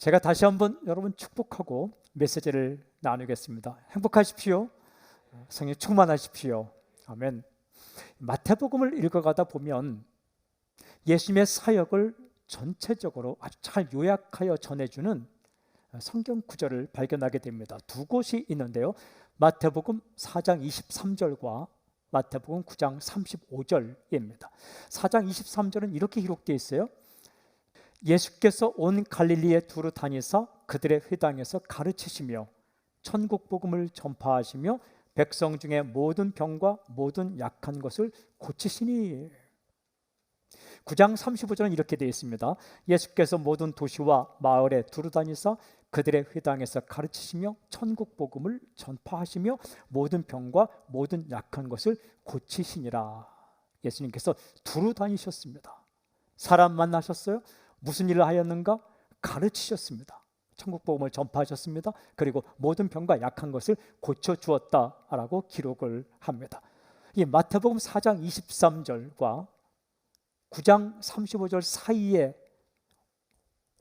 제가 다시 한번 여러분 축복하고 메시지를 나누겠습니다. 행복하십시오. 성령 충만하십시오. 아멘. 마태복음을 읽어가다 보면 예수님의 사역을 전체적으로 아주 잘 요약하여 전해주는 성경 구절을 발견하게 됩니다. 두 곳이 있는데요. 마태복음 4장 23절과 마태복음 9장 35절입니다. 4장 23절은 이렇게 기록되어 있어요. 예수께서 온 갈릴리에 두루 다니사 그들의 회당에서 가르치시며 천국 복음을 전파하시며 백성 중에 모든 병과 모든 약한 것을 고치시니. 9장 35절은 이렇게 되어 있습니다. 예수께서 모든 도시와 마을에 두루 다니사 그들의 회당에서 가르치시며 천국 복음을 전파하시며 모든 병과 모든 약한 것을 고치시니라. 예수님께서 두루 다니셨습니다. 사람 만나셨어요. 무슨 일을 하였는가? 가르치셨습니다. 천국 복음을 전파하셨습니다. 그리고 모든 병과 약한 것을 고쳐주었다라고 기록을 합니다. 이 마태복음 4장 23절과 9장 35절 사이에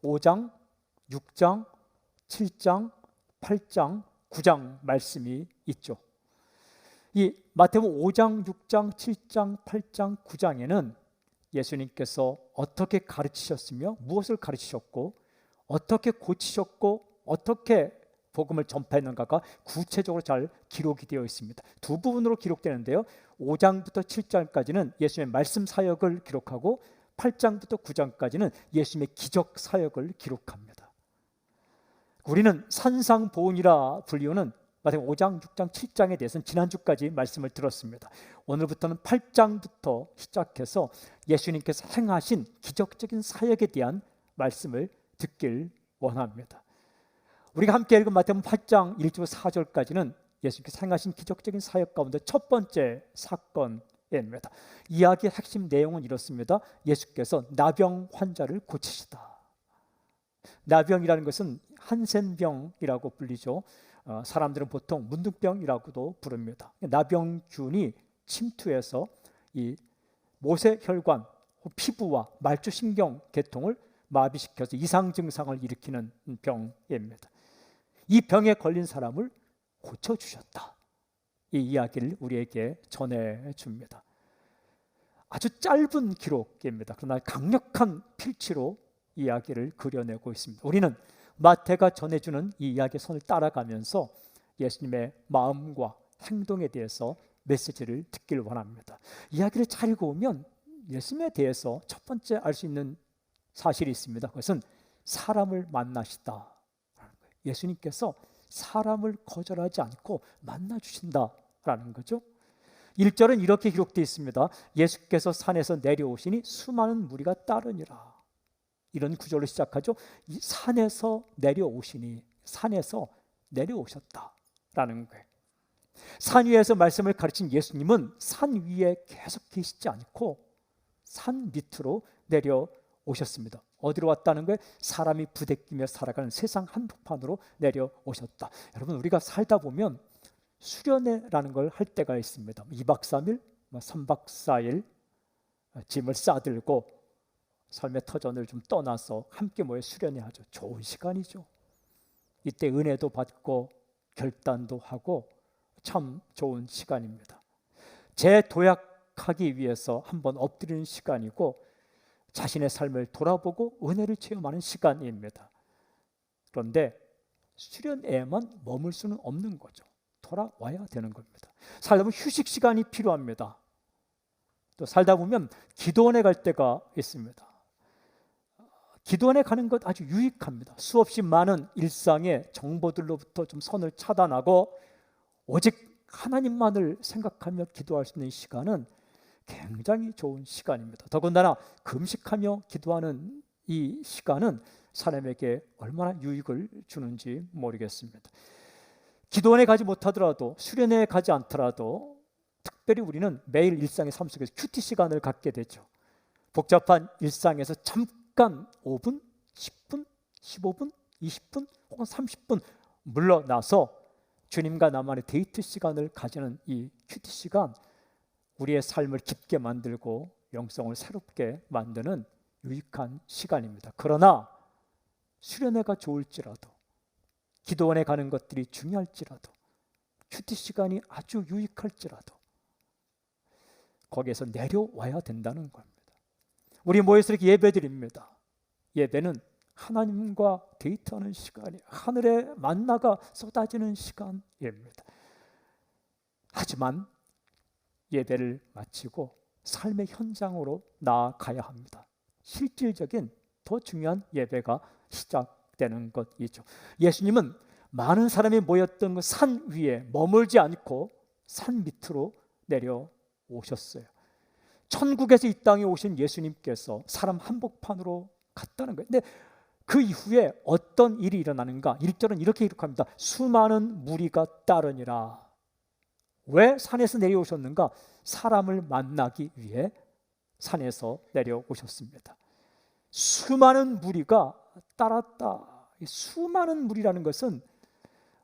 5장, 6장, 7장, 8장, 9장 말씀이 있죠. 이 마태복음 5장, 6장, 7장, 8장, 9장에는 예수님께서 어떻게 가르치셨으며 무엇을 가르치셨고 어떻게 고치셨고 어떻게 복음을 전파했는가가 구체적으로 잘 기록이 되어 있습니다. 두 부분으로 기록되는데요. 5장부터 7장까지는 예수님의 말씀 사역을 기록하고 8장부터 9장까지는 예수님의 기적 사역을 기록합니다. 우리는 산상보훈이라 불리우는 마태복음 5장, 6장, 7장에 대해서는 지난주까지 말씀을 들었습니다. 오늘부터는 8장부터 시작해서 예수님께서 행하신 기적적인 사역에 대한 말씀을 듣길 원합니다. 우리가 함께 읽은 마태복음 8장 1절 4절까지는 예수님께서 행하신 기적적인 사역 가운데 첫 번째 사건입니다. 이야기의 핵심 내용은 이렇습니다. 예수께서 나병 환자를 고치시다. 나병이라는 것은 한센병이라고 불리죠. 사람들은 보통 문둥병이라고도 부릅니다. 나병균이 침투해서 이 모세혈관, 피부와 말초신경 계통을 마비시켜서 이상 증상을 일으키는 병입니다. 이 병에 걸린 사람을 고쳐주셨다. 이 이야기를 우리에게 전해줍니다. 아주 짧은 기록입니다. 그러나 강력한 필치로 이야기를 그려내고 있습니다. 우리는 마태가 전해주는 이 이야기의 선을 따라가면서 예수님의 마음과 행동에 대해서 메시지를 듣길 원합니다. 이야기를 잘 읽어오면 예수님에 대해서 첫 번째 알 수 있는 사실이 있습니다. 그것은 사람을 만나시다라는 거예요. 예수님께서 사람을 거절하지 않고 만나주신다라는 거죠. 1절은 이렇게 기록되어 있습니다. 예수께서 산에서 내려오시니 수많은 무리가 따르니라. 이런 구절로 시작하죠. 이 산에서 내려오시니, 산에서 내려오셨다라는 거예요. 산 위에서 말씀을 가르친 예수님은 산 위에 계속 계시지 않고 산 밑으로 내려오셨습니다. 어디로 왔다는 거예요? 사람이 부대끼며 살아가는 세상 한복판으로 내려오셨다. 여러분, 우리가 살다 보면 수련회라는 걸 할 때가 있습니다. 2박 3일, 3박 4일 짐을 싸들고 삶의 터전을 좀 떠나서 함께 모여 수련회 하죠. 좋은 시간이죠. 이때 은혜도 받고 결단도 하고 참 좋은 시간입니다. 재도약하기 위해서 한번 엎드리는 시간이고 자신의 삶을 돌아보고 은혜를 체험하는 시간입니다. 그런데 수련회에만 머물 수는 없는 거죠. 돌아와야 되는 겁니다. 살다 보면 휴식 시간이 필요합니다. 또 살다 보면 기도원에 갈 때가 있습니다. 기도원에 가는 것 아주 유익합니다. 수없이 많은 일상의 정보들로부터 좀 선을 차단하고 오직 하나님만을 생각하며 기도할 수 있는 시간은 굉장히 좋은 시간입니다. 더군다나 금식하며 기도하는 이 시간은 사람에게 얼마나 유익을 주는지 모르겠습니다. 기도원에 가지 못하더라도 수련회에 가지 않더라도 특별히 우리는 매일 일상의 삶 속에서 큐티 시간을 갖게 되죠. 복잡한 일상에서 잠깐 5분, 10분, 15분, 20분 혹은 30분 물러나서 주님과 나만의 데이트 시간을 가지는 이 큐티 시간, 우리의 삶을 깊게 만들고 영성을 새롭게 만드는 유익한 시간입니다. 그러나 수련회가 좋을지라도, 기도원에 가는 것들이 중요할지라도, 큐티 시간이 아주 유익할지라도 거기에서 내려와야 된다는 겁니다. 우리 모여서 이렇게 예배드립니다. 예배는 하나님과 데이트하는 시간이, 하늘의 만나가 쏟아지는 시간입니다. 하지만 예배를 마치고 삶의 현장으로 나아가야 합니다. 실질적인 더 중요한 예배가 시작되는 것이죠. 예수님은 많은 사람이 모였던 그 산 위에 머물지 않고 산 밑으로 내려오셨어요. 천국에서 이 땅에 오신 예수님께서 사람 한복판으로 갔다는 거예요. 근데 그 이후에 어떤 일이 일어나는가? 1절은 이렇게 기록합니다. 수많은 무리가 따르니라. 왜 산에서 내려오셨는가? 사람을 만나기 위해 산에서 내려오셨습니다. 수많은 무리가 따랐다. 수많은 무리라는 것은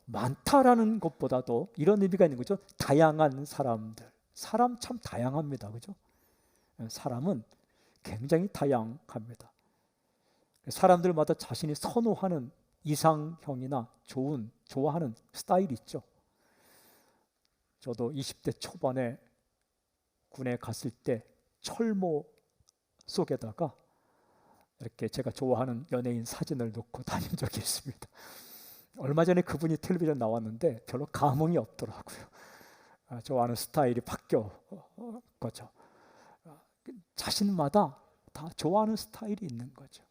많다라는 것보다도 이런 의미가 있는 거죠. 다양한 사람들. 사람 참 다양합니다. 그죠? 사람은 굉장히 다양합니다. 사람들마다 자신이 선호하는 이상형이나 좋아하는 스타일이 있죠. 저도 20대 초반에 군에 갔을 때 철모 속에다가 이렇게 제가 좋아하는 연예인 사진을 놓고 다닌 적이 있습니다. 얼마 전에 그분이 텔레비전 나왔는데 별로 감흥이 없더라고요. 좋아하는 스타일이 바뀌어 거죠. 자신마다 다 좋아하는 스타일이 있는 거죠.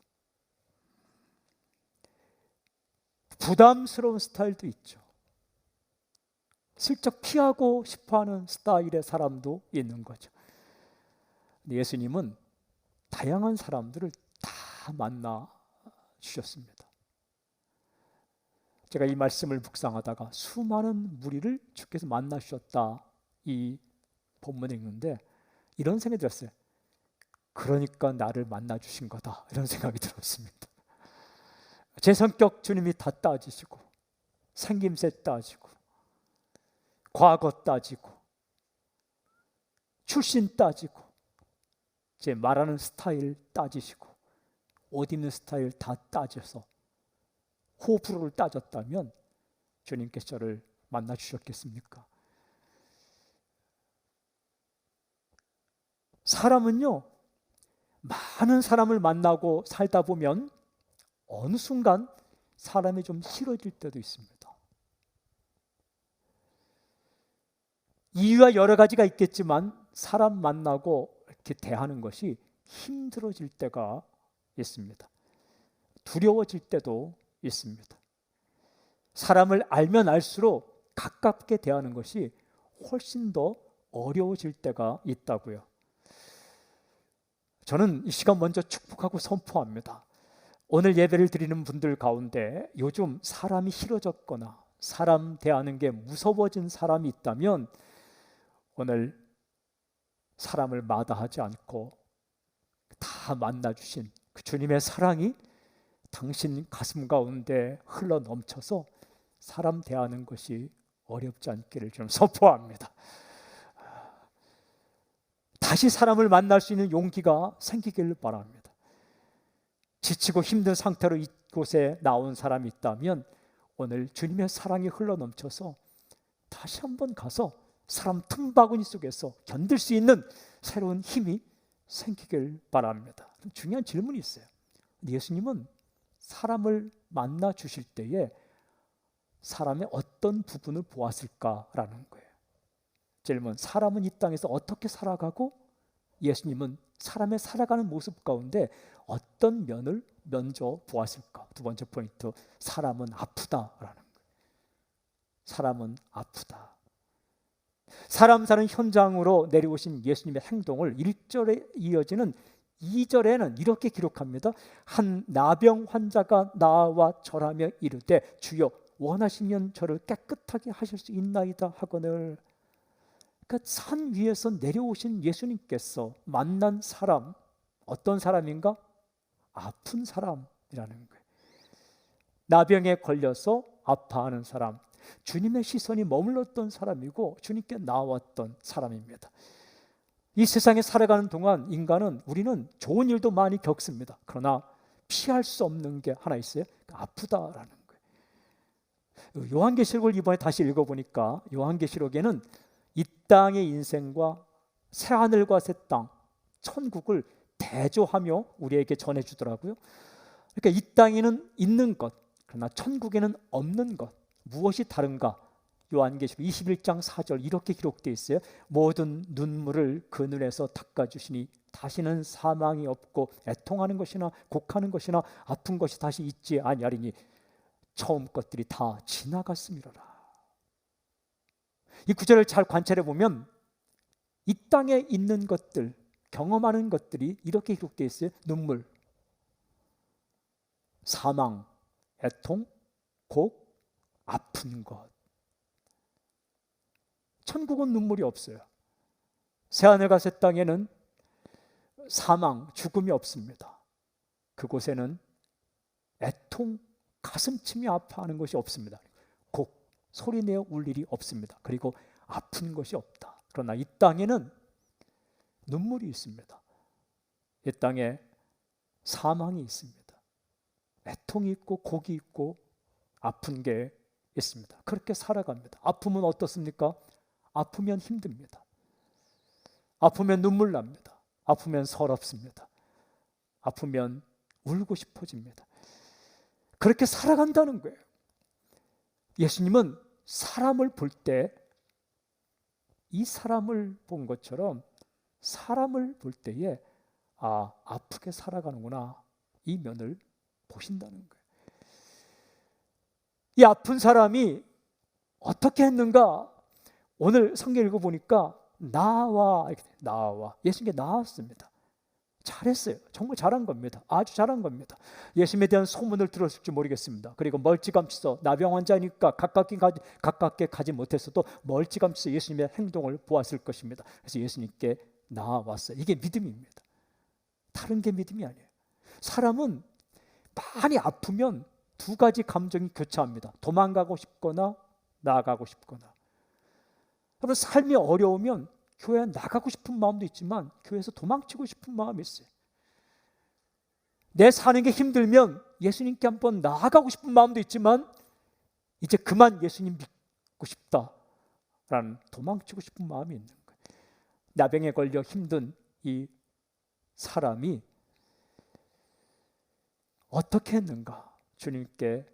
부담스러운 스타일도 있죠. 슬쩍 피하고 싶어하는 스타일의 사람도 있는 거죠. 예수님은 다양한 사람들을 다 만나 주셨습니다. 제가 이 말씀을 묵상하다가 수많은 무리를 주께서 만나 주셨다, 이 본문에 있는데 이런 생각이 들었어요. 그러니까 나를 만나 주신 거다, 이런 생각이 들었습니다. 제 성격 주님이 다 따지시고, 생김새 따지고, 과거 따지고, 출신 따지고, 제 말하는 스타일 따지시고, 옷 입는 스타일 다 따져서 호불호를 따졌다면 주님께서 저를 만나 주셨겠습니까? 사람은요, 많은 사람을 만나고 살다 보면 어느 순간 사람이 좀 싫어질 때도 있습니다. 이유가 여러 가지가 있겠지만 사람 만나고 이렇게 대하는 것이 힘들어질 때가 있습니다. 두려워질 때도 있습니다. 사람을 알면 알수록 가깝게 대하는 것이 훨씬 더 어려워질 때가 있다고요. 저는 이 시간 먼저 축복하고 선포합니다. 오늘 예배를 드리는 분들 가운데 요즘 사람이 싫어졌거나 사람 대하는 게 무서워진 사람이 있다면 오늘 사람을 마다하지 않고 다 만나주신 그 주님의 사랑이 당신 가슴 가운데 흘러 넘쳐서 사람 대하는 것이 어렵지 않기를 좀 선포합니다. 다시 사람을 만날 수 있는 용기가 생기길 바랍니다. 지치고 힘든 상태로 이곳에 나온 사람이 있다면 오늘 주님의 사랑이 흘러 넘쳐서 다시 한번 가서 사람 틈바구니 속에서 견딜 수 있는 새로운 힘이 생기길 바랍니다. 중요한 질문이 있어요. 예수님은 사람을 만나 주실 때에 사람의 어떤 부분을 보았을까라는 거예요. 질문, 사람은 이 땅에서 어떻게 살아가고 예수님은 사람의 살아가는 모습 가운데 어떤 면을 먼저 보았을까? 두 번째 포인트, 사람은 아프다라는 거예요. 사람은 아프다. 사람 사는 현장으로 내려오신 예수님의 행동을 1절에 이어지는 2절에는 이렇게 기록합니다. 한 나병 환자가 나와 절하며 이르되 주여 원하시면 저를 깨끗하게 하실 수 있나이다 하거늘. 그러니까 산 위에서 내려오신 예수님께서 만난 사람, 어떤 사람인가? 아픈 사람이라는 거예요. 나병에 걸려서 아파하는 사람, 주님의 시선이 머물렀던 사람이고 주님께 나왔던 사람입니다. 이 세상에 살아가는 동안 우리는 좋은 일도 많이 겪습니다. 그러나 피할 수 없는 게 하나 있어요. 아프다라는 거예요. 요한계시록을 이번에 다시 읽어보니까 요한계시록에는 이 땅의 인생과 새하늘과 새 땅, 천국을 대조하며 우리에게 전해주더라고요. 그러니까 이 땅에는 있는 것, 그러나 천국에는 없는 것, 무엇이 다른가? 요한계시록 21장 4절 이렇게 기록되어 있어요. 모든 눈물을 그 눈에서 닦아주시니 다시는 사망이 없고 애통하는 것이나 곡하는 것이나 아픈 것이 다시 있지 아니하리니 처음 것들이 다 지나갔음이로라. 이 구절을 잘 관찰해 보면 이 땅에 있는 것들, 경험하는 것들이 이렇게 기록되어 있어요. 눈물, 사망, 애통, 곡, 아픈 것. 천국은 눈물이 없어요. 새하늘과 새 땅에는 사망, 죽음이 없습니다. 그곳에는 애통, 가슴침이 아파하는 것이 없습니다. 곡, 소리내어 울 일이 없습니다. 그리고 아픈 것이 없다. 그러나 이 땅에는 눈물이 있습니다. 이 땅에 사망이 있습니다. 애통이 있고 곡이 있고 아픈 게 있습니다. 그렇게 살아갑니다. 아프면 어떻습니까? 아프면 힘듭니다. 아프면 눈물 납니다. 아프면 서럽습니다. 아프면 울고 싶어집니다. 그렇게 살아간다는 거예요. 예수님은 사람을 볼 때 이 사람을 본 것처럼 사람을 볼 때에 아프게 살아가는구나, 이 면을 보신다는 거예요. 이 아픈 사람이 어떻게 했는가? 오늘 성경 읽어보니까 나와 예수님께 나왔습니다. 잘했어요. 정말 잘한 겁니다. 아주 잘한 겁니다. 예수님에 대한 소문을 들었을지 모르겠습니다. 그리고 멀찌감치서 나병 환자니까 가깝게 가지 못했어도 멀찌감치서 예수님의 행동을 보았을 것입니다. 그래서 예수님께 나왔어요. 이게 믿음입니다. 다른 게 믿음이 아니에요. 사람은 많이 아프면 두 가지 감정이 교차합니다. 도망가고 싶거나 나아가고 싶거나. 여러분, 삶이 어려우면 교회에 나가고 싶은 마음도 있지만 교회에서 도망치고 싶은 마음이 있어요. 내 사는 게 힘들면 예수님께 한번 나아가고 싶은 마음도 있지만 이제 그만 예수님 믿고 싶다라는 도망치고 싶은 마음이 있는 거예요. 나병에 걸려 힘든 이 사람이 어떻게 했는가? 주님께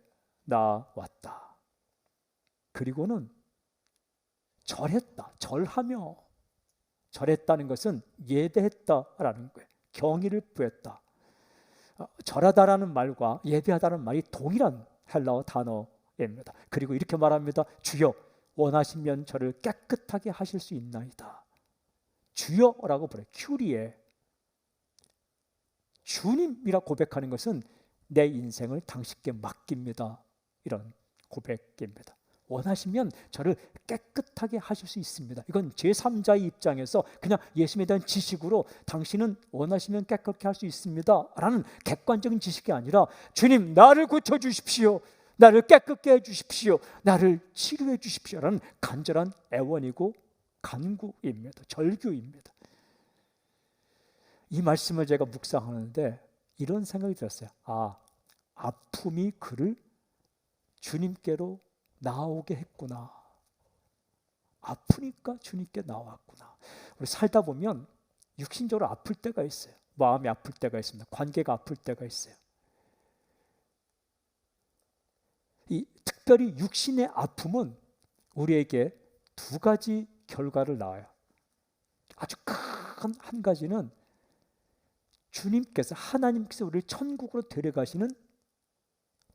나왔다. 그리고는 절했다. 절하며, 절했다는 것은 예배했다라는 거예요. 경의를 부했다. 절하다라는 말과 예배하다는 말이 동일한 헬라어 단어입니다. 그리고 이렇게 말합니다. 주여, 원하시면 저를 깨끗하게 하실 수 있나이다. 주여라고 부르요. 큐리에. 주님이라 고백하는 것은 내 인생을 당신께 맡깁니다. 이런 고백입니다. 원하시면 저를 깨끗하게 하실 수 있습니다. 이건 제3자의 입장에서 그냥 예수님에 대한 지식으로 당신은 원하시면 깨끗하게 할 수 있습니다 라는 객관적인 지식이 아니라 주님, 나를 고쳐주십시오, 나를 깨끗게 해주십시오, 나를 치료해 주십시오 라는 간절한 애원이고 간구입니다. 절규입니다. 이 말씀을 제가 묵상하는데 이런 생각이 들었어요. 아픔이 그를 주님께로 나오게 했구나. 아프니까 주님께 나왔구나. 우리 살다 보면 육신적으로 아플 때가 있어요. 마음이 아플 때가 있습니다. 관계가 아플 때가 있어요. 이 특별히 육신의 아픔은 우리에게 두 가지 결과를 낳아요. 아주 큰 한 가지는 주님께서, 하나님께서 우리를 천국으로 데려가시는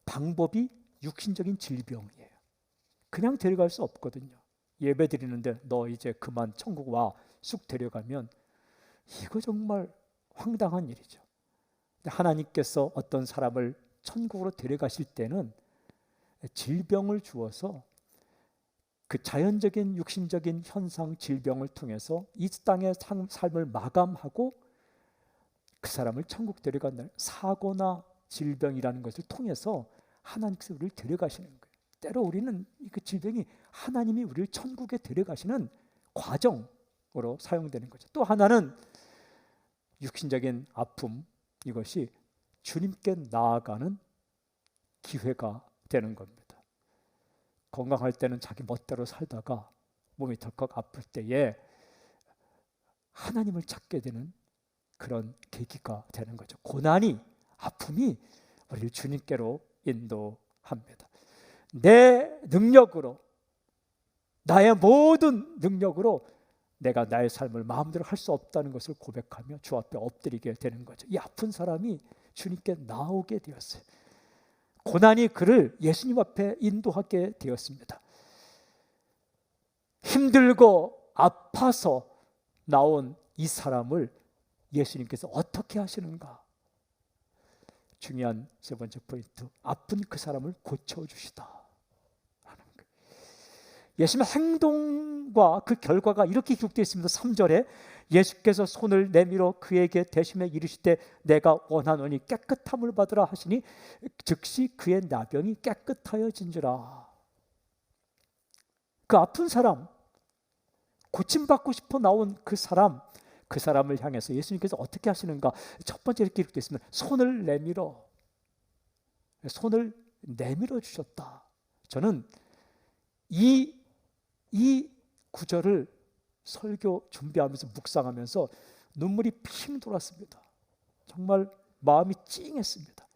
방법이 육신적인 질병이에요. 그냥 데려갈 수 없거든요. 예배 드리는데 너 이제 그만 천국 와 쑥 데려가면 이거 정말 황당한 일이죠. 하나님께서 어떤 사람을 천국으로 데려가실 때는 질병을 주어서 그 자연적인 육신적인 현상, 질병을 통해서 이 땅의 삶을 마감하고 그 사람을 천국 데려간다는, 사고나 질병이라는 것을 통해서 하나님께서 우리를 데려가시는 거예요. 때로 우리는 그 질병이 하나님이 우리를 천국에 데려가시는 과정으로 사용되는 거죠. 또 하나는 육신적인 아픔, 이것이 주님께 나아가는 기회가 되는 겁니다. 건강할 때는 자기 멋대로 살다가 몸이 덜컥 아플 때에 하나님을 찾게 되는 그런 계기가 되는 거죠. 고난이, 아픔이 우리를 주님께로 인도합니다. 내 능력으로, 나의 모든 능력으로 내가 나의 삶을 마음대로 할 수 없다는 것을 고백하며 주 앞에 엎드리게 되는 거죠. 이 아픈 사람이 주님께 나오게 되었어요. 고난이 그를 예수님 앞에 인도하게 되었습니다. 힘들고 아파서 나온 이 사람을 예수님께서 어떻게 하시는가? 중요한 세 번째 포인트, 아픈 그 사람을 고쳐주시다. 예수님의 행동과 그 결과가 이렇게 기록되어 있습니다. 3절에 예수께서 손을 내밀어 그에게 대심에 이르시되 내가 원하노니 깨끗함을 받으라 하시니 즉시 그의 나병이 깨끗하여진지라. 그 아픈 사람, 고침받고 싶어 나온 그 사람을 향해서 예수님께서 어떻게 하시는가? 첫 번째 이렇게 기록되어 있습니다. 손을 내밀어 주셨다. 저는 이 구절을 설교 준비하면서 묵상하면서 눈물이 핑 돌았습니다. 정말 마음이 찡했습니다.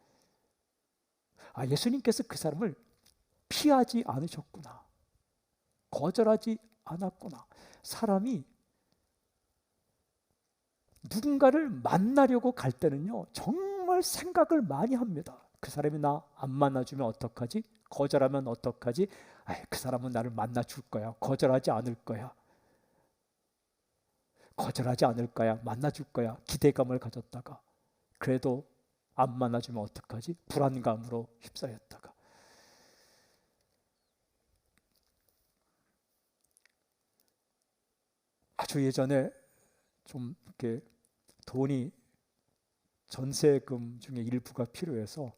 예수님께서 그 사람을 피하지 않으셨구나. 거절하지 않았구나. 사람이 누군가를 만나려고 갈 때는요, 정말 생각을 많이 합니다. 그 사람이 나 안 만나주면 어떡하지? 거절하면 어떡하지? 그 사람은 나를 만나줄 거야. 거절하지 않을 거야. 만나줄 거야. 기대감을 가졌다가 그래도 안 만나주면 어떡하지? 불안감으로 휩싸였다가 아주 예전에 좀 이렇게 돈이 전세금 중에 일부가 필요해서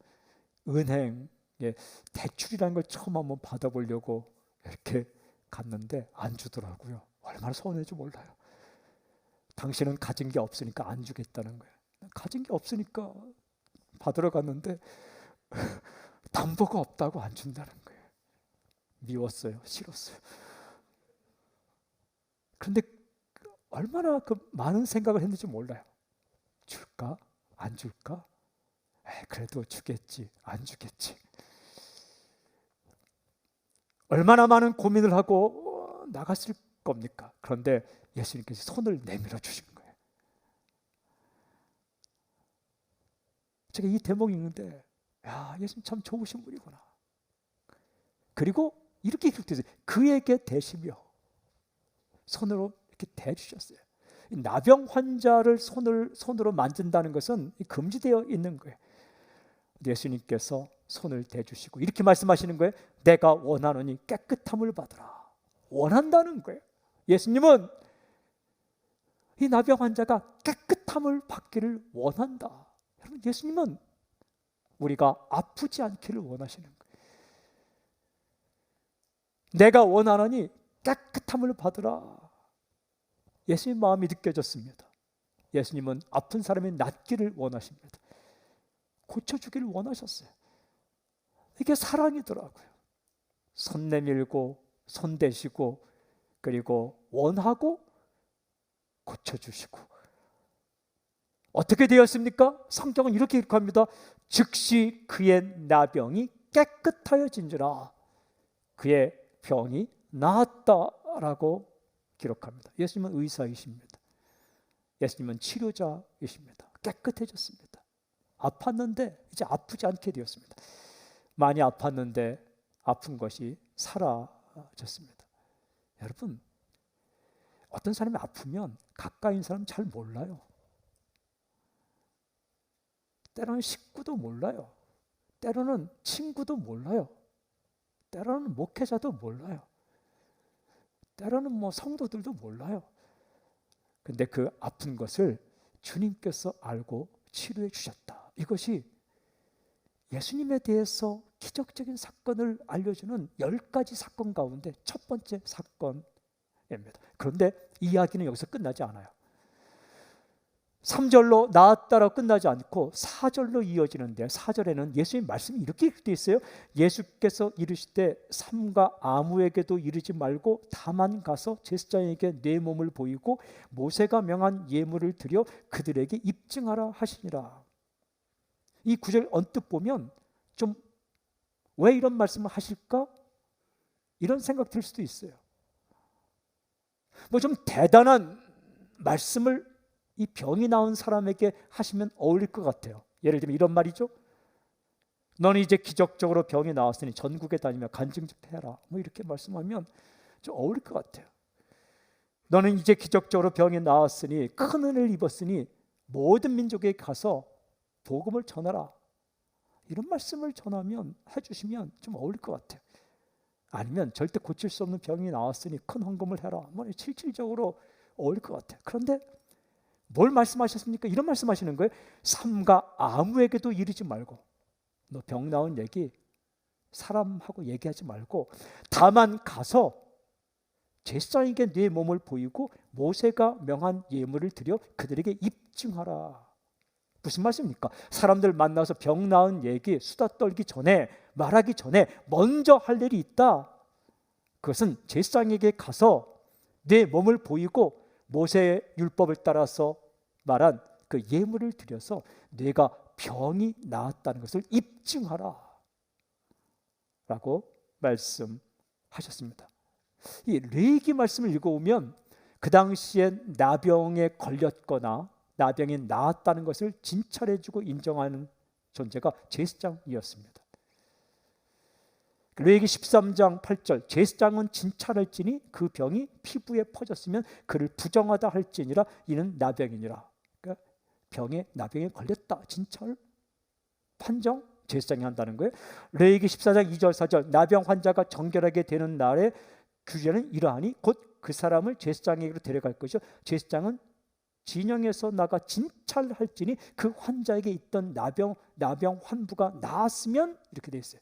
은행에 대출이라는 걸 처음 한번 받아보려고 이렇게 갔는데 안 주더라고요. 얼마나 서운한지 몰라요. 당신은 가진 게 없으니까 안 주겠다는 거예요. 가진 게 없으니까 받으러 갔는데 담보가 없다고 안 준다는 거예요. 미웠어요. 싫었어요. 그런데 얼마나 그 많은 생각을 했는지 몰라요. 줄까? 안 줄까? 그래도 주겠지. 안 주겠지. 얼마나 많은 고민을 하고 나갔을 겁니까? 그런데 예수님께서 손을 내밀어 주신 거예요. 제가 이 대목이 있는데 예수님 참 좋으신 분이구나. 그리고 이렇게 기록되어요. 그에게 대시며 손으로 이렇게 대주셨어요. 나병 환자를 손으로 만진다는 것은 금지되어 있는 거예요. 예수님께서 손을 대주시고 이렇게 말씀하시는 거예요. 내가 원하노니 깨끗함을 받으라. 원한다는 거예요. 예수님은 이 나병 환자가 깨끗함을 받기를 원한다. 여러분, 예수님은 우리가 아프지 않기를 원하시는 거예요. 내가 원하노니 깨끗함을 받으라. 예수님 마음이 느껴졌습니다. 예수님은 아픈 사람이 낫기를 원하십니다. 고쳐주기를 원하셨어요. 이게 사랑이더라고요. 손 내밀고 손 대시고 그리고 원하고 고쳐주시고. 어떻게 되었습니까? 성경은 이렇게 기록합니다. 즉시 그의 나병이 깨끗하여진지라. 그의 병이 나았다라고 기록합니다. 예수님은 의사이십니다. 예수님은 치료자이십니다. 깨끗해졌습니다. 아팠는데 이제 아프지 않게 되었습니다. 많이 아팠는데 아픈 것이 사라졌습니다. 여러분, 어떤 사람이 아프면 가까이 있는 사람 잘 몰라요. 때로는 식구도 몰라요. 때로는 친구도 몰라요. 때로는 목회자도 몰라요. 때로는 성도들도 몰라요. 근데 그 아픈 것을 주님께서 알고 치료해 주셨다. 이것이 예수님에 대해서 기적적인 사건을 알려주는 10가지 사건 가운데 첫 번째 사건입니다. 그런데 이 이야기는 여기서 끝나지 않아요. 3절로 나았다라고 끝나지 않고 4절로 이어지는데, 4절에는 예수님 말씀이 이렇게 되어 있어요. 예수께서 이르시되 삼가 아무에게도 이르지 말고 다만 가서 제사장에게 내 몸을 보이고 모세가 명한 예물을 드려 그들에게 입증하라 하시니라. 이 구절 언뜻 보면 좀 왜 이런 말씀을 하실까? 이런 생각 들 수도 있어요. 뭐 좀 대단한 말씀을 이 병이 나은 사람에게 하시면 어울릴 것 같아요. 예를 들면 이런 말이죠. 너는 이제 기적적으로 병이 나았으니 전국에 다니며 간증 집회해라. 뭐 이렇게 말씀하면 좀 어울릴 것 같아요. 너는 이제 기적적으로 병이 나았으니 큰 은혜를 입었으니 모든 민족에 가서 복음을 전하라. 이런 말씀을 전하면 해주시면 좀 어울릴 것 같아요. 아니면 절대 고칠 수 없는 병이 나왔으니 큰 헌금을 해라. 뭐 실질적으로 어울릴 것 같아요. 그런데 뭘 말씀하셨습니까? 이런 말씀하시는 거예요. 삼가 아무에게도 이르지 말고, 너 병 나은 얘기 사람하고 얘기하지 말고 다만 가서 제사장에게 네 몸을 보이고 모세가 명한 예물을 드려 그들에게 입증하라. 무슨 말씀입니까? 사람들 만나서 병 나은 얘기 수다 떨기 전에, 말하기 전에 먼저 할 일이 있다. 그것은 제사장에게 가서 내 몸을 보이고 모세의 율법을 따라서 말한 그 예물을 드려서 내가 병이 나았다는 것을 입증하라 라고 말씀하셨습니다. 이 레위기 말씀을 읽어보면 그 당시에 나병에 걸렸거나 나병이 나았다는 것을 진찰해주고 인정하는 존재가 제사장이었습니다. 레위기 13장 8절 제사장은 진찰할지니 그 병이 피부에 퍼졌으면 그를 부정하다 할지니라 이는 나병이니라. 그러니까 나병에 걸렸다 진찰 판정 제사장이 한다는 거예요. 레위기 14장 2절 4절 나병 환자가 정결하게 되는 날에 규례는 이러하니 곧 그 사람을 제사장에게로 데려갈 것이요 제사장은 진영에서 나가 진찰할지니 그 환자에게 있던 나병 환부가 나았으면 이렇게 돼 있어요.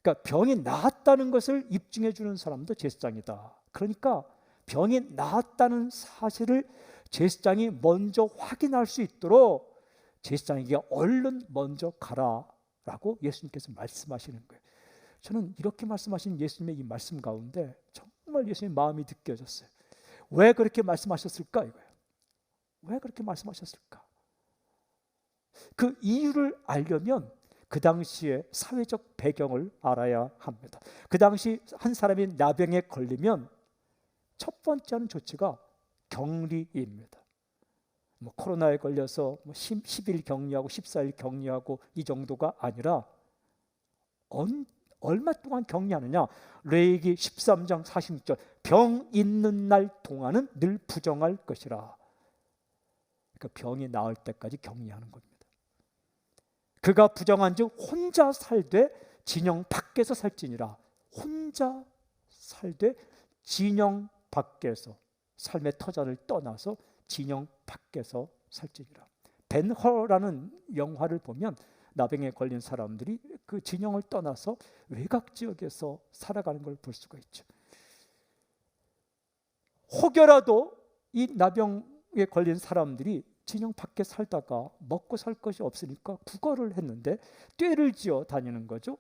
그러니까 병이 나았다는 것을 입증해 주는 사람도 제사장이다. 그러니까 병이 나았다는 사실을 제사장이 먼저 확인할 수 있도록 제사장에게 얼른 먼저 가라라고 예수님께서 말씀하시는 거예요. 저는 이렇게 말씀하신 예수님의 이 말씀 가운데 정말 예수님의 마음이 느껴졌어요. 왜 그렇게 말씀하셨을까 이거예요. 왜 그렇게 말씀하셨을까? 그 이유를 알려면 그 당시의 사회적 배경을 알아야 합니다. 그 당시 한 사람이 나병에 걸리면 첫 번째 하는 조치가 격리입니다. 뭐 코로나에 걸려서 10일 격리하고 14일 격리하고 이 정도가 아니라 얼마 동안 격리하느냐? 레위기 13장 46절 병 있는 날 동안은 늘 부정할 것이라. 그러니까 병이 나을 때까지 격리하는 겁니다. 그가 부정한즉 혼자 살되 진영 밖에서 살지니라. 혼자 살되 진영 밖에서 삶의 터전을 떠나서 진영 밖에서 살지니라. 벤허라는 영화를 보면 나병에 걸린 사람들이 그 진영을 떠나서 외곽 지역에서 살아가는 걸 볼 수가 있죠. 혹여라도 이 나병에 걸린 사람들이 진영 밖에 살다가 먹고 살 것이 없으니까 구걸을 했는데 떼를 지어 다니는 거죠.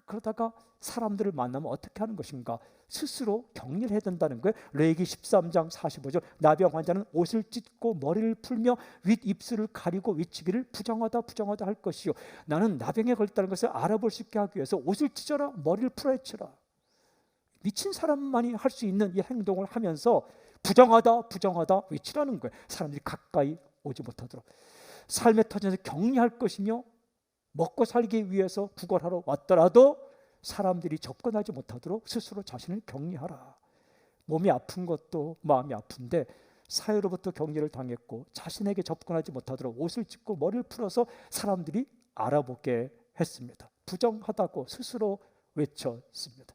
그러다가 사람들을 만나면 어떻게 하는 것인가? 스스로 격리를 해야 된다는 거예요. 레위기 13장 45절 나병 환자는 옷을 찢고 머리를 풀며 윗입술을 가리고 외치기를 부정하다 할 것이요 나는 나병에 걸렸다는 것을 알아볼 수 있게 하기 위해서 옷을 찢어라 머리를 풀어헤쳐라. 미친 사람만이 할 수 있는 이 행동을 하면서 부정하다 외치라는 거예요. 사람들이 가까이 오지 못하도록 삶의 터전에서 격리할 것이며 먹고 살기 위해서 구걸하러 왔더라도 사람들이 접근하지 못하도록 스스로 자신을 격리하라. 몸이 아픈 것도 마음이 아픈데 사회로부터 격리를 당했고 자신에게 접근하지 못하도록 옷을 찢고 머리를 풀어서 사람들이 알아보게 했습니다. 부정하다고 스스로 외쳤습니다.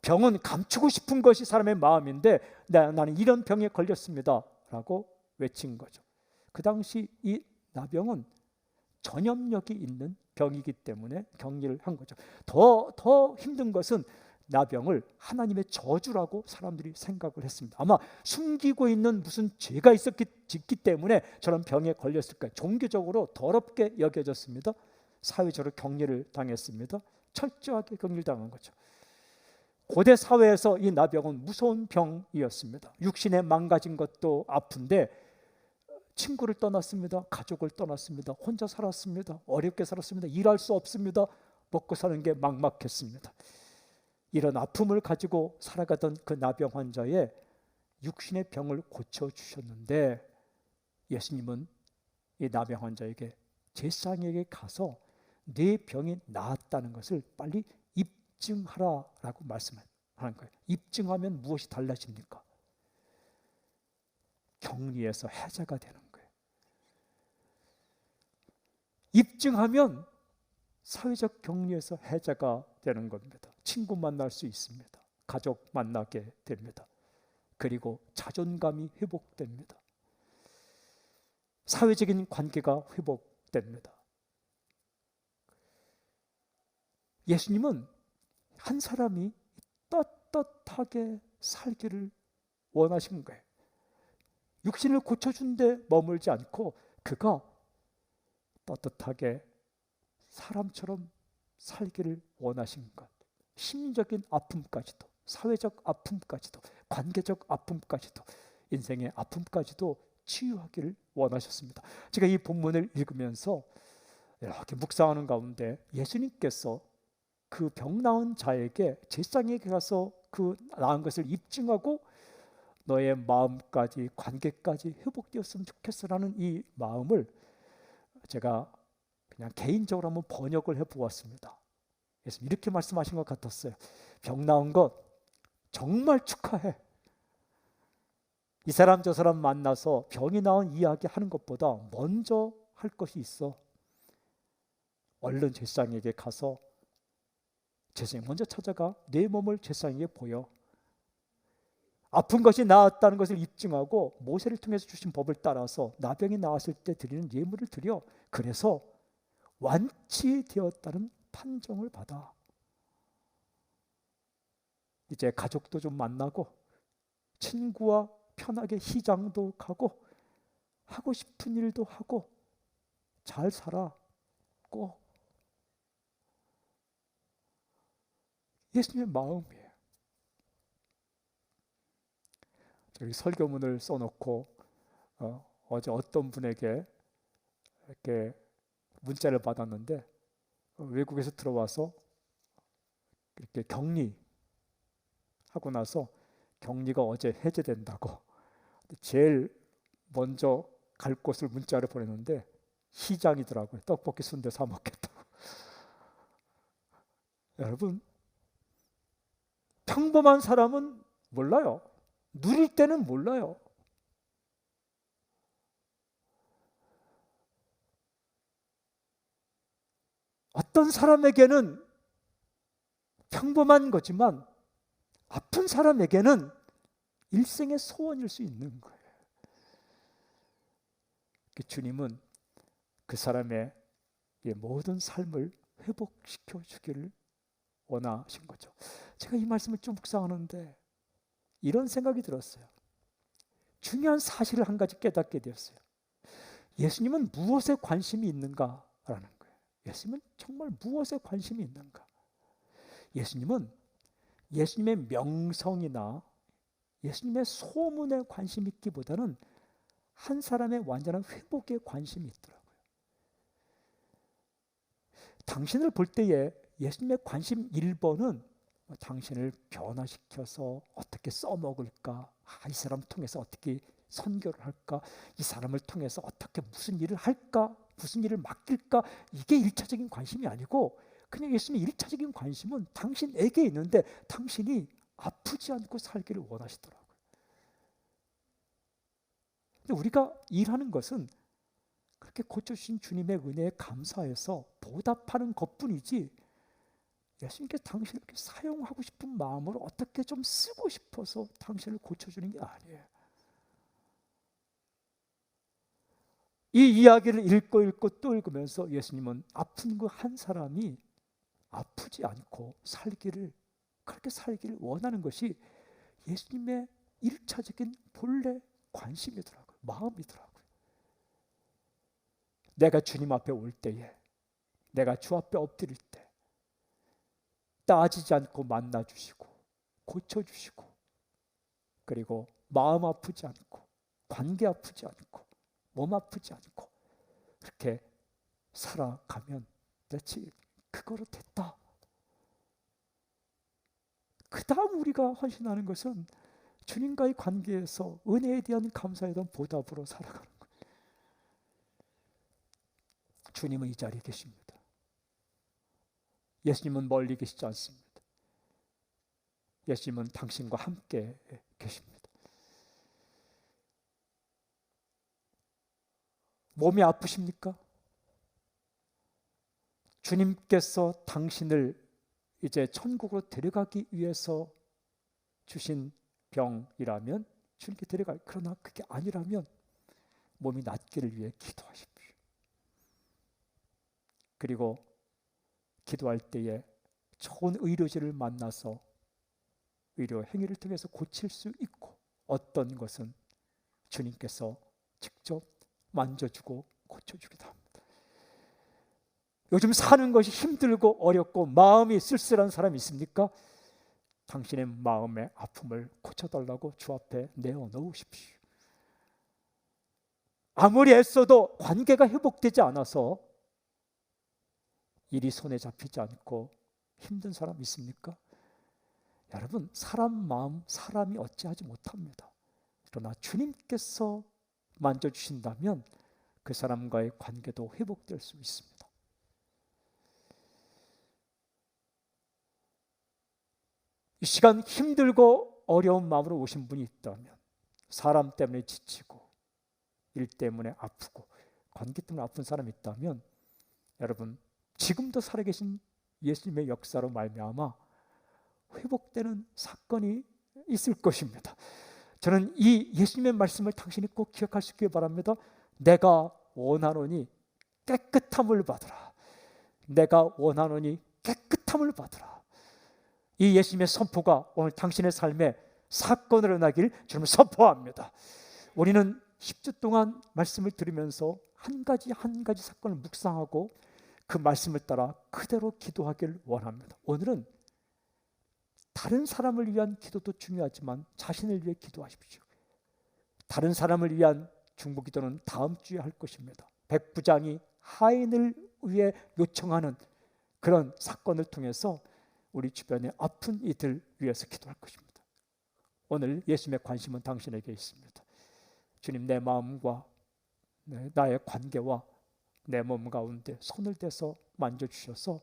병은 감추고 싶은 것이 사람의 마음인데 나는 이런 병에 걸렸습니다 라고 외친 거죠. 그 당시 이 나병은 전염력이 있는 병이기 때문에 격리를 한 거죠. 더 힘든 것은 나병을 하나님의 저주라고 사람들이 생각을 했습니다. 아마 숨기고 있는 무슨 죄가 있기 때문에 저런 병에 걸렸을 거예요. 종교적으로 더럽게 여겨졌습니다. 사회적으로 격리를 당했습니다. 철저하게 격리당한 거죠. 고대 사회에서 이 나병은 무서운 병이었습니다. 육신에 망가진 것도 아픈데 친구를 떠났습니다. 가족을 떠났습니다. 혼자 살았습니다. 어렵게 살았습니다. 일할 수 없습니다. 먹고 사는 게 막막했습니다. 이런 아픔을 가지고 살아가던 그 나병 환자의 육신의 병을 고쳐주셨는데, 예수님은 이 나병 환자에게 제사장에게 가서 네 병이 나았다는 것을 빨리 입증하라라고 말씀하는 거예요. 입증하면 무엇이 달라집니까? 격리에서 해자가 되는 거예요. 입증하면 사회적 격리에서 해자가 되는 겁니다. 친구 만날 수 있습니다. 가족 만나게 됩니다. 그리고 자존감이 회복됩니다. 사회적인 관계가 회복됩니다. 예수님은 한 사람이 떳떳하게 살기를 원하신 거예요. 육신을 고쳐준 데 머물지 않고 그가 떳떳하게 사람처럼 살기를 원하신 것. 심리적인 아픔까지도, 사회적 아픔까지도, 관계적 아픔까지도, 인생의 아픔까지도 치유하기를 원하셨습니다. 제가 이 본문을 읽으면서 이렇게 묵상하는 가운데 예수님께서 그 병 나은 자에게 제사장에게 가서 그 나은 것을 입증하고 너의 마음까지, 관계까지 회복되었으면 좋겠어라는 이 마음을 제가 그냥 개인적으로 한번 번역을 해보았습니다. 예수님 이렇게 말씀하신 것 같았어요. 병 나은 것 정말 축하해. 이 사람 저 사람 만나서 병이 나은 이야기 하는 것보다 먼저 할 것이 있어. 얼른 제사장에게 가서 제사장 먼저 찾아가 내 몸을 제사장에게 보여. 아픈 것이 나았다는 것을 입증하고 모세를 통해서 주신 법을 따라서 나병이 나았을 때 드리는 예물을 드려. 그래서 완치되었다는 판정을 받아. 이제 가족도 좀 만나고 친구와 편하게 시장도 가고 하고 싶은 일도 하고 잘 살아. 꼭 예수님의 마음이에요. 저기 설교문을 써놓고 어제 어떤 분에게 이렇게 문자를 받았는데 외국에서 들어와서 이렇게 격리하고 나서 격리가 어제 해제된다고 제일 먼저 갈 곳을 문자를 보냈는데 시장이더라고요. 떡볶이 순대 사 먹겠다고. 여러분, 평범한 사람은 몰라요. 누릴 때는 몰라요. 어떤 사람에게는 평범한 거지만 아픈 사람에게는 일생의 소원일 수 있는 거예요. 주님은 그 사람의 모든 삶을 회복시켜 주기를 원하신 거죠. 제가 이 말씀을 좀 묵상하는데 이런 생각이 들었어요. 중요한 사실을 한 가지 깨닫게 되었어요. 예수님은 무엇에 관심이 있는가라는 거예요. 예수님은 정말 무엇에 관심이 있는가? 예수님은 예수님의 명성이나 예수님의 소문에 관심 있기보다는 한 사람의 완전한 회복에 관심이 있더라고요. 당신을 볼 때에 예수님의 관심 1번은 당신을 변화시켜서 어떻게 써먹을까? 이 사람 통해서 어떻게 선교를 할까? 이 사람을 통해서 어떻게 무슨 일을 할까? 무슨 일을 맡길까? 이게 1차적인 관심이 아니고 그냥 예수님의 1차적인 관심은 당신에게 있는데 당신이 아프지 않고 살기를 원하시더라고요. 근데 우리가 일하는 것은 그렇게 고쳐주신 주님의 은혜에 감사해서 보답하는 것뿐이지 예수님께 당신을 이렇게 사용하고 싶은 마음으로 어떻게 좀 쓰고 싶어서 당신을 고쳐주는 게 아니에요. 이 이야기를 읽고 또 읽으면서 예수님은 아픈 그 한 사람이 아프지 않고 살기를 그렇게 살기를 원하는 것이 예수님의 1차적인 본래 관심이더라고요. 마음이더라고요. 내가 주님 앞에 올 때에, 내가 주 앞에 엎드릴 때 따지지 않고 만나주시고 고쳐주시고, 그리고 마음 아프지 않고 관계 아프지 않고 몸 아프지 않고 그렇게 살아가면 대체 그거로 됐다. 그 다음 우리가 헌신하는 것은 주님과의 관계에서 은혜에 대한 감사에 대한 보답으로 살아가는 거예요. 주님은 이 자리에 계십니다. 예수님은 멀리 계시지 않습니다. 예수님은 당신과 함께 계십니다. 몸이 아프십니까? 주님께서 당신을 이제 천국으로 데려가기 위해서 주신 병이라면 주님께 데려가. 그러나 그게 아니라면 몸이 낫기를 위해 기도하십시오. 그리고 기도할 때에 좋은 의료진을 만나서 의료 행위를 통해서 고칠 수 있고, 어떤 것은 주님께서 직접 만져주고 고쳐주기도 합니다. 요즘 사는 것이 힘들고 어렵고 마음이 쓸쓸한 사람이 있습니까? 당신의 마음의 아픔을 고쳐달라고 주 앞에 내어놓으십시오. 아무리 애써도 관계가 회복되지 않아서 일이 손에 잡히지 않고 힘든 사람 있습니까? 여러분, 사람 마음 사람이 어찌하지 못합니다. 그러나 주님께서 만져주신다면 그 사람과의 관계도 회복될 수 있습니다. 이 시간 힘들고 어려운 마음으로 오신 분이 있다면, 사람 때문에 지치고 일 때문에 아프고 관계 때문에 아픈 사람이 있다면, 여러분 지금도 살아계신 예수님의 역사로 말미암아 회복되는 사건이 있을 것입니다. 저는 이 예수님의 말씀을 당신이 꼭 기억할 수 있길 바랍니다. 내가 원하노니 깨끗함을 받으라. 내가 원하노니 깨끗함을 받으라. 이 예수님의 선포가 오늘 당신의 삶에 사건으로 나길 주님 선포합니다. 우리는 10주 동안 말씀을 들으면서 한 가지 한 가지 사건을 묵상하고 그 말씀을 따라 그대로 기도하길 원합니다. 오늘은 다른 사람을 위한 기도도 중요하지만 자신을 위해 기도하십시오. 다른 사람을 위한 중보기도는 다음 주에 할 것입니다. 백부장이 하인을 위해 요청하는 그런 사건을 통해서 우리 주변에 아픈 이들 위해서 기도할 것입니다. 오늘 예수님의 관심은 당신에게 있습니다. 주님, 내 마음과 나의 관계와 내 몸 가운데 손을 대서 만져주셔서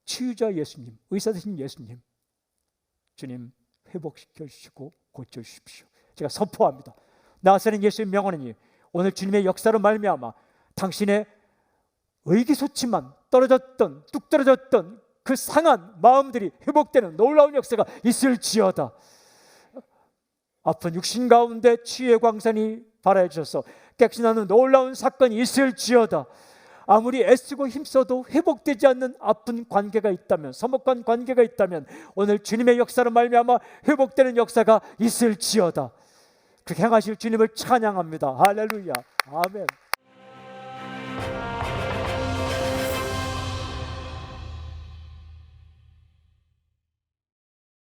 치유자 예수님, 의사 되신 예수님, 주님 회복시켜 주시고 고쳐 주십시오. 제가 선포합니다. 나사렛 예수의 명언이니 오늘 주님의 역사로 말미암아 당신의 의기소침한 떨어졌던 뚝 떨어졌던 그 상한 마음들이 회복되는 놀라운 역사가 있을지어다. 아픈 육신 가운데 치유의 광선이 발하여주셔서 깨끗하는 놀라운 사건이 있을지어다. 아무리 애쓰고 힘써도 회복되지 않는 아픈 관계가 있다면, 서먹한 관계가 있다면 오늘 주님의 역사로 말미암아 회복되는 역사가 있을지어다. 그렇게 행하실 주님을 찬양합니다. 할렐루야. 아멘.